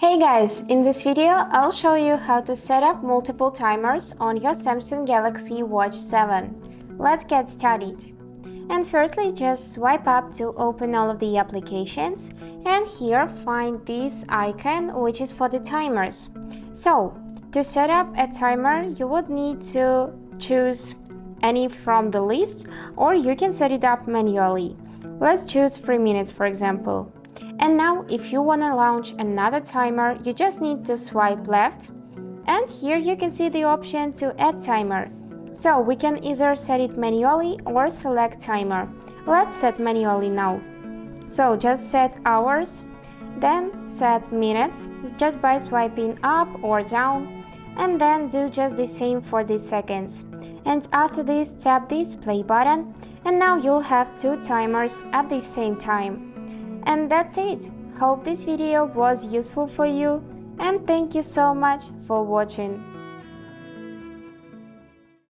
Hey guys, in this video I'll show you how to set up multiple timers on your Samsung Galaxy Watch 7. Let's get started. And firstly, just swipe up to open all of the applications, and here find this icon which is for the timers. So, to set up a timer you would need to choose any from the list, or you can set it up manually. Let's choose 3 minutes for example. And now if you want to launch another timer, you just need to swipe left, and here you can see the option to add timer. So we can either set it manually or select timer. Let's set manually now. So just set hours, then set minutes just by swiping up or down, and then do just the same for the seconds. And after this, tap this play button, and now you'll have 2 timers at the same time. And that's it. Hope this video was useful for you, and thank you so much for watching.